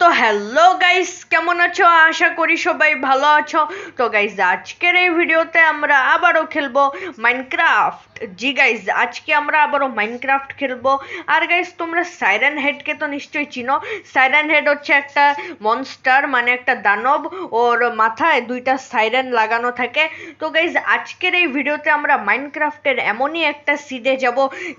তো hello guys, কেমন আছো? আশা করি সবাই ভালো আছো। তো গাইস, আজকের এই ভিডিওতে আমরা আবারও খেলবো মাইনক্রাফট। জি গাইস, আজকে আমরা আবারও মাইনক্রাফট খেলবো। আর গাইস, তোমরা সাইরেন হেডকে তো নিশ্চয়ই চিনো। সাইরেন হেড হচ্ছে একটা মনস্টার, মানে একটা দানব। ওর মাথায় দুইটা সাইরেন লাগানো থাকে। তো গাইস, আজকের এই ভিডিওতে আমরা মাইনক্রাফটের এমনই একটা সিডে যাব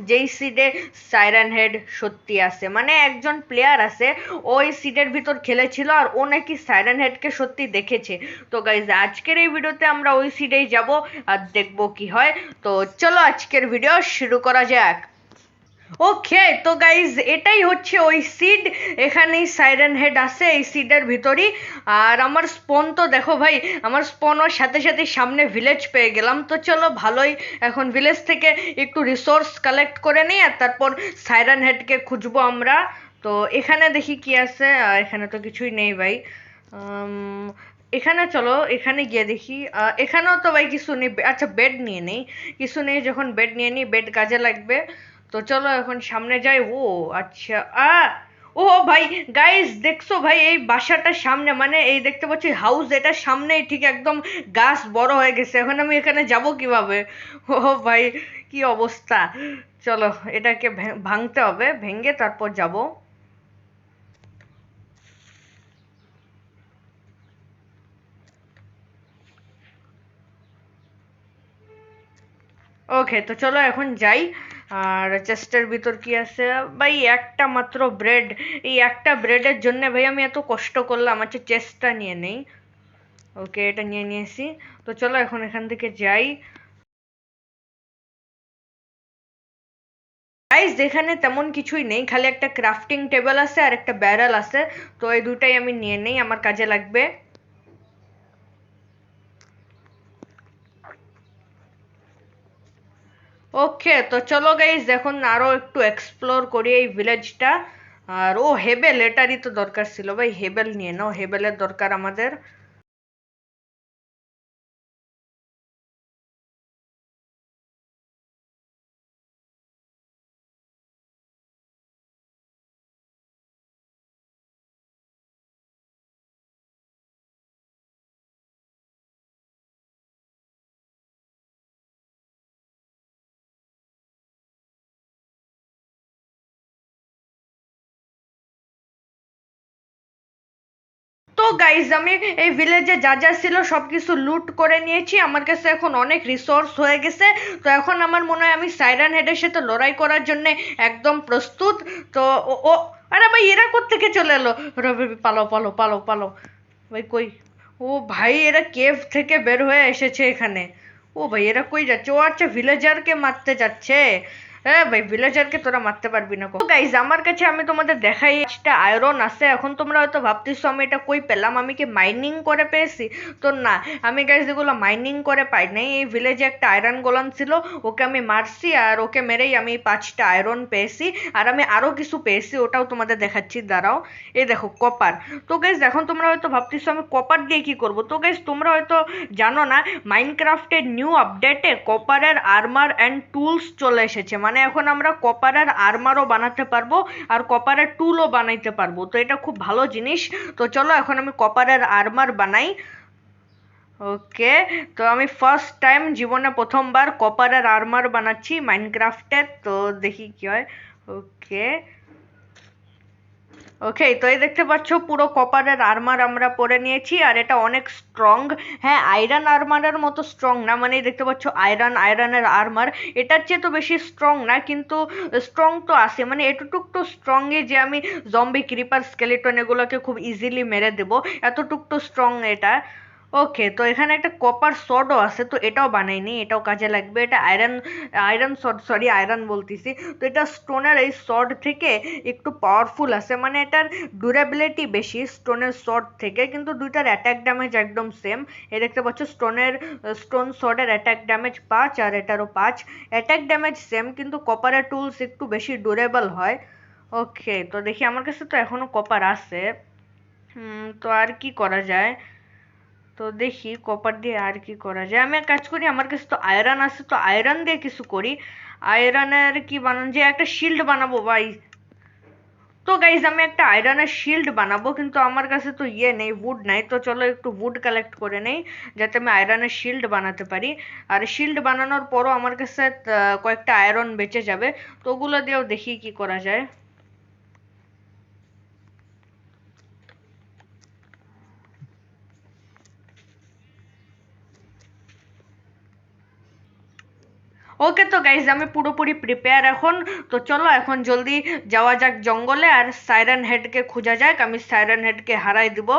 যেই সিডে সাইরেন হেড সত্যি আছে, মানে একজন প্লেয়ার আছে, ওই সিটের ভিতর খেলেছিল আর ও নাকি সাইরেন হেডকে সত্যি দেখেছে। তো গাইজ, আজকের এই ভিডিওতে আমরা ওই সিটেই যাব আর দেখবো কি হয়। তো চলো আজকের ভিডিও শুরু করা যাক। ওকে, তো গাইজ, এটাই হচ্ছে ওই সিড। এখানেই সাইরেন হেড আছে এই সিডের ভিতরই। আর আমার স্পন তো দেখো ভাই, আমার স্পন ওর সাথে সাথে সামনে ভিলেজ পেয়ে গেলাম। তো চলো ভালোই, এখন ভিলেজ থেকে একটু রিসোর্স কালেক্ট করে নিই আর তারপর সাইরেন হেডকে খুঁজবো আমরা। তো এখানে দেখি কি আছে। এখানে তো কিছুই নেই ভাই। উম, এখানে চলো, এখানে গিয়ে দেখি। এখানেও তো ভাই কিছু নেই। আচ্ছা, বেড নিয়ে নেই। কিছু নেই যখন বেড নিয়ে নিই, বেড কাজে লাগবে। তো চলো এখন সামনে যাই। ও আচ্ছা, ও ভাই, গাইস দেখছো ভাই, এই বাসাটার সামনে, মানে এই দেখতে পাচ্ছি হাউস, এটার সামনেই ঠিক একদম গাছ বড় হয়ে গেছে। এখন আমি এখানে যাব কিভাবে? ও ভাই, কি অবস্থা! চলো এটাকে ভাঙতে হবে, ভেঙে তারপর যাব। ওকে, তো চলো এখন যাই। আর চেস্টের ভিতর কি আছে? ভাই একটা মাত্র ব্রেড। এই একটা ব্রেডের জন্য ভাই আমি এত কষ্ট করলাম। আচ্ছা, চেস্টটা নিয়ে নেই। ওকে, এটা নিয়ে নিয়েছি। তো চলো এখন এখান থেকে যাই। গাইস, এখানে তেমন কিছুই নেই, খালি একটা ক্রাফটিং টেবিল আছে আর একটা ব্যারেল আছে। তো এই দুটাই আমি নিয়ে নেই, আমার কাজে লাগবে। ওকে, তো চলো গাইস, এখন আরো একটু এক্সপ্লোর করি এই ভিলেজটা। আর ও হেবেল, এটারই তো দরকার ছিল ভাই। হেবেল নিয়ে নাও, হেবেলের দরকার আমাদের। তো গাইজ, আমি এই ভিলেজে যা যা ছিল সবকিছু লুট করে নিয়েছি। আমার কাছে এখন অনেক রিসোর্স হয়ে গেছে। তো এখন আমার মনে হয় আমি সাইরান হেডের সাথে লড়াই করার জন্য একদম প্রস্তুত। তো ও ও আরে ভাই, এরা কোত্থেকে চলে এলো? রবি, পালো পালো পালো পালো। ভাই কই? ও ভাই, এরা কেভ থেকে বের হয়ে এসেছে এখানে। ও ভাই, এরা কই যাচ্ছে? ও আচ্ছা, ভিলেজারকে মারতে যাচ্ছে। হ্যাঁ ভাই, ভিলেজারকে তোরা মারতে পারবি না। গাইজ, আমার কাছে, আমি তোমাদের দেখাই, একটা আয়রন আছে। এখন তোমরা হয়তো ভাবতেছো আমি এটা কই পেলাম, আমি কি মাইনিং করে পেয়েছি? তো না, আমি গাইজ এগুলো মাইনিং করে পাই নাই। এই ভিলেজে একটা আয়রন গোলাম ছিল, ওকে আমি মারছি আর ওকে মেরেই আমি 5টা আয়রন পেয়েছি। আর আমি আরো কিছু পেয়েছি, ওটাও তোমাদের দেখাচ্ছি, দাঁড়াও। এই দেখো, কপার। তো গাইজ, এখন তোমরা হয়তো ভাবতেছো আমি কপার দিয়ে কি করব। তো গাইজ, তোমরা হয়তো জানো না, মাইনক্রাফটের নিউ আপডেটে কপারের আর্মার অ্যান্ড টুলস চলে এসেছে। মানে এখন আমরা কপারের আর্মারও বানাতে পারবো আর কপারের টুলও বানাইতে পারবো। তো এটা খুব ভালো জিনিস। তো চলো এখন আমি কপারের আর্মার বানাই। ওকে, তো আমি ফার্স্ট টাইম জীবনে প্রথমবার কপারের আর্মার বানাচ্ছি মাইনক্রাফটে। তো দেখি কি হয়। ওকে, ওকে, তো এই দেখতে পাচ্ছ পুরো কপারের আর্মার আমরা পরে নিয়েছি আর এটা অনেক স্ট্রং। হ্যাঁ, আয়রন আর্মারের মতো স্ট্রং না, মানে এই দেখতে পাচ্ছ আয়রনের আর্মার। এটার চেয়ে তো বেশি স্ট্রং না, কিন্তু স্ট্রং তো আছে, মানে এতটুক তো স্ট্রংই যে আমি জম্বি, ক্রিপার, স্কেলিটন এগুলোকে খুব ইজিলি মেরে দেবো। এতটুক তো স্ট্রং এটা। ওকে, তো এখানে একটা কপার সডও আছে, তো এটাও বানাইনি, এটাও কাজে লাগবে। এটা আয়রন, আয়রন সড, সরি আয়রন বলতেছি। তো এটা স্টোনের এই সড থেকে একটু পাওয়ারফুল আছে, মানে এটার ডিউরেবিলিটি বেশি স্টোনের সড থেকে, কিন্তু দুইটার অ্যাটাক ড্যামেজ একদম সেম। এ দেখতে পাচ্ছ স্টোন সডের অ্যাটাক ড্যামেজ 5 আর এটারও 5। অ্যাটাক ড্যামেজ সেম, কিন্তু কপারের টুলস একটু বেশি ডিউরেবল হয়। ওকে, তো দেখি আমার কাছে তো এখনো কপার আছে। তো আর কি করা যায়? তো দেখি কপার দিয়ে আর কি করা যায়। আমি এক কাজ করি, আমার কাছে তো আয়রন আছে, তো আয়রন দিয়ে কিছু করি। আয়রনের কি বানান, যে একটা শিল্ড বানাবো ভাই। তো গাইজ আমি একটা আয়রনের শিল্ড বানাবো, কিন্তু আমার কাছে তো ইয়ে নেই, উড নাই। তো চলো একটু উড কালেক্ট করে নেই যাতে আমি আয়রনের শিল্ড বানাতে পারি। আর শিল্ড বানানোর পরও আমার কাছে কয়েকটা আয়রন বেঁচে যাবে, তো ওগুলো দিয়েও দেখি কি করা যায়। ওকে, তো গাইজ আমি পুরোপুরি প্রিপেয়ার এখন। তো চলো এখন জলদি যাওয়া যাক জঙ্গলে, আর সাইরেন হেডকে খোঁজা যাক। আমি সাইরেন হেডকে হারাই দিব।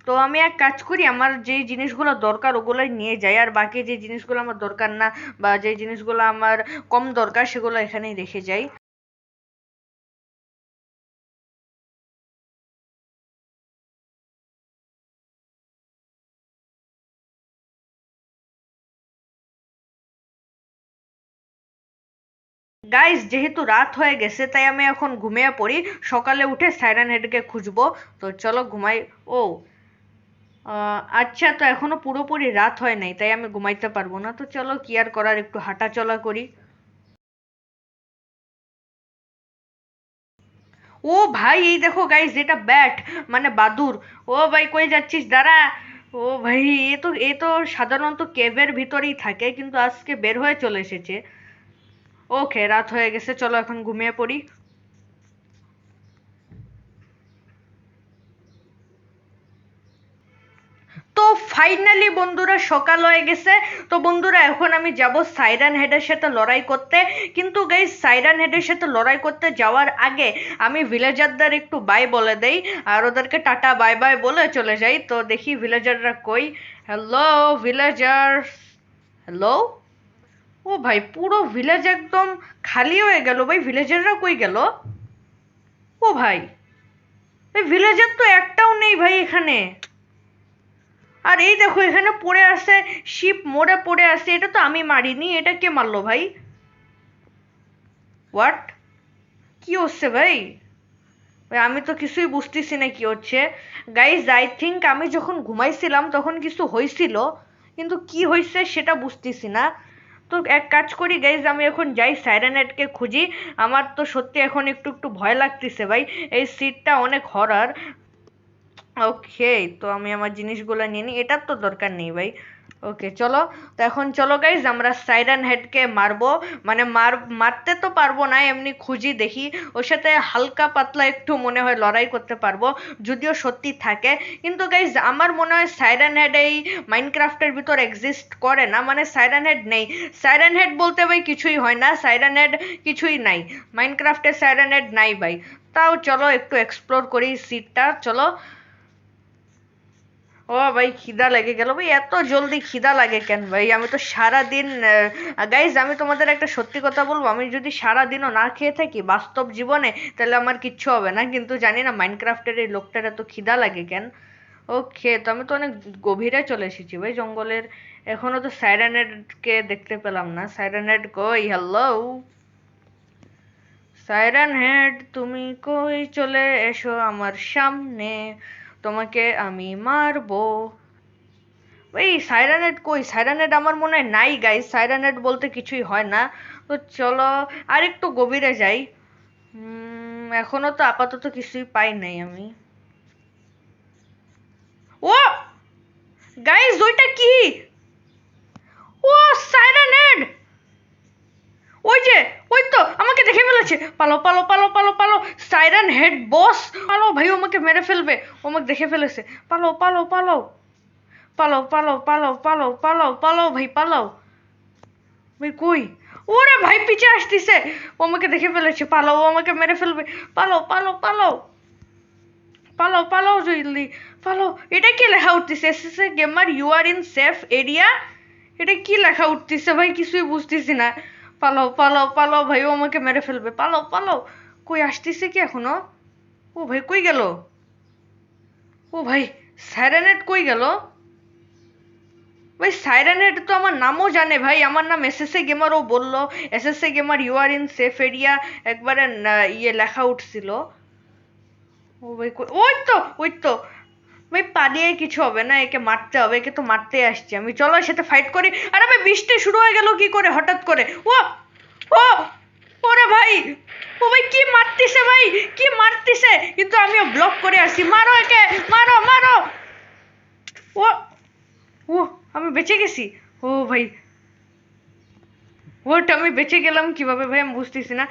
তো আমি এক কাজ করি, আমার যেই জিনিসগুলো দরকার ওগুলোই নিয়ে যাই, আর বাকি যে জিনিসগুলো আমার দরকার না বা যে জিনিসগুলো আমার কম দরকার সেগুলো এখানেই রেখে যাই। গাইস যেহেতু রাত হয়ে গেছে তাই আমি এখন ঘুমিয়ে পড়ি, সকালে উঠে সাইরেন হেডকে খুঁজবো। তো চলো ঘুমাই। ও আচ্ছা, তো এখনো পুরোপুরি রাত হয় নাই তাই আমি ঘুমাইতে পারবো না। তো চলো কি আর করার, একটু হাঁটা চলা করি। ও ভাই, এই দেখো গাইস, এটা ব্যাট, মানে বাদুর। ও ভাই কই যাচ্ছিস, দাঁড়া। ও ভাই, এ তো সাধারণত কেভের ভিতরেই থাকে, কিন্তু আজকে বের হয়ে চলে এসেছে। ওকে, রাত হয়ে গেছে, চলো এখন ঘুমিয়ে পড়ি। তো ফাইনালি বন্ধুরা সকাল হয়ে গেছে। তো বন্ধুরা এখন আমি যাব সাইরান হেডের সাথে লড়াই করতে। কিন্তু গাইস সাইরান হেডের সাথে লড়াই করতে যাওয়ার আগে আমি ভিলেজারদের একটু বাই বলে দেই, আর ওদেরকে টাটা বাই বাই বলে চলে যাই। তো দেখি ভিলেজাররা কই। Hello villagers, hello. ও ভাই, পুরো ভিলেজ একদম খালি হয়ে গেল ভাই, ভিলেজাররা কই গেল? ও ভাই, এই ভিলেজার তো একটাও নেই ভাই এখানে। আর এই দেখো এখানে পড়ে আছে, শিপ মোড়ে পড়ে আছে, এটা তো আমি মারিনি, এটা কে মারলো ভাই? হোয়াট, কি হচ্ছে ভাই? ভাই আমি তো কিছুই বুঝতেছি না কি হচ্ছে। গাইজ আই থিঙ্ক আমি যখন ঘুমাইছিলাম তখন কিছু হয়েছিল, কিন্তু কি হয়েছে সেটা বুঝতেছি না। তো এক কাজ করি গাইজ, আমি এখন যাই সাইরেনেটকে খুঁজি। আমার তো সত্যি এখন একটু একটু ভয় লাগতেছে ভাই, এই সিটটা অনেক হরার। ওকে, তো আমি আমার জিনিসগুলো নিয়ে নিই, এটার তো দরকার নেই ভাই। ওকে চলো। তো এখন চলো গাইজ, আমরা সাইরেন হেডকে মারবো। মানে মারতে তো পারবো না, এমনি খুঁজি দেখি ওর সাথে হালকা পাতলা একটু মনে হয় লড়াই করতে পারবো, যদিও সত্যি থাকে। কিন্তু গাইজ আমার মনে হয় সাইরেন হেড এই মাইনক্রাফটের ভিতর এক্সিস্ট করে না, মানে সাইরেন হেড নেই। সাইরেন হেড বলতে ভাই কিছুই হয় না, সাইরেন হেড কিছুই নাই মাইনক্রাফটে, সাইরেন হেড নাই ভাই। তাও চলো একটু এক্সপ্লোর করি সিটটা, চলো। ও ভাই, খিদা লেগে গেল ভাই, এত জলদি খিদা লাগে কেন ভাই? আমি তো সারা দিন, গাইজ আমি তোমাদের একটা সত্যি কথা বলবো, আমি যদি সারা দিনও না খেয়ে থাকি বাস্তব জীবনে তাহলে আমার কিচ্ছু হবে না, কিন্তু জানি না মাইনক্রাফটের এই লোকটার এত খিদা লাগে কেন। ওকে, তো আমি তো অনেক গভীরে চলে এসেছি ভাই জঙ্গলের। এখনো তো সাইরেনেডকে দেখতে পেলাম না, সাইরেনেড কই? হ্যালো সাইরেন হেড, তুমি কই? চলে এসো আমার সামনে, তোমাকে আমি মারবো। ওই সাইরানেট কই? সাইরানেট আমার মনে হয় নাই গাইস, সাইরানেট বলতে কিছুই হয় না। তো চলো আর একটু গভীরে যাই। এখনো তো আপাতত কিছুই পাই নাই আমি। ও গাইস, ওইটা কি? ও সাইরানেট, ওই যে, ওই তো আমাকে দেখে ফেলেছে, পালো পালো পালো পালো পালো। সাইরান হেড বস, পালো ভাই, ও আমাকে মেরে ফেলবে, ও আমাকে দেখে ফেলেছে। পালো পালো পালো পালো পালো পালো পালো পালো পালো ভাই, পালো ভাই। কই? ওরে ভাই, পিছে আসতেছে, ও আমাকে দেখে ফেলেছে, পালাও, ও আমাকে মেরে ফেলবে। পালাও পালাও পালাও পালাও পালাও জলদি, পালাও। এটা কি লেখা উঠতেছে? SSA gamer you are in safe area, এটা কি লেখা উঠতেছে ভাই? কিছুই বুঝতেছি না। পালাও পালাও পালাও ভাই, ও আমাকে মেরে ফেলবে, পালাও পালাও। কই আসতেছে কি এখনো? ও ভাই কই গেল? ও ভাই, স্যারেনেট কই গেল? ভাই সাইরেন হেড তো আমার নামও জানে ভাই, আমার নাম এসএসএ গেমার, ও বললো SSA gamer you are in safe area, একবারে ইয়ে লেখা উঠছিল। ও ভাই ওই তো, ওই তো। ভাই পালিয়ে কিছু হবে না, একে মারতে হবে, একে তো মারতে আসছি আমি, চলো এর সাথে ফাইট করি। আরে ভাই, বৃষ্টি শুরু হয়ে গেল কি করে হঠাৎ করে? ও ও ও ওরে ভাই, ও ভাই কি মারতিছে ভাই, কি মারতিছে, কিন্তু আমিও ব্লক করে আসি। মারো একে, মারো মারো। ও ও আমি বেঁচে গেছি। ও ভাই, ওটা আমি বেঁচে গেলাম কিভাবে ভাই আমি বুঝতেছি না।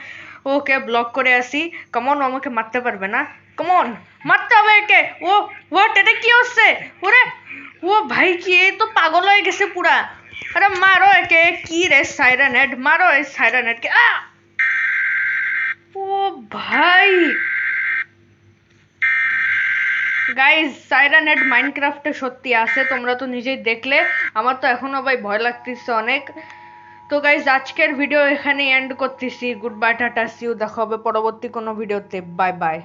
ওকে ব্লক করে আসি। কমন, আমাকে মারতে পারবে না। কমন, মারতে হবে একে। ও হোয়াট, এটা কি হচ্ছে? ওরে ও ভাই, কি এ তো পাগল হয়ে গেছে পুরা। আরে মারো একে। কি রে সাইরেন হেড, মারো এই সাইরেন হেডকে। ও ভাই গাইস, সাইরেন হেড মাইনক্রাফটে সত্যি আছে, তোমরা তো নিজেই দেখলে। আমার তো এখনো ভাই ভয় লাগতেছে অনেক। তো গাইজ, আজকের ভিডিও এখানে এন্ড করতেছি। Good bye, tata, see you. দেখা হবে পরবর্তী কোনো ভিডিওতে। Bye by.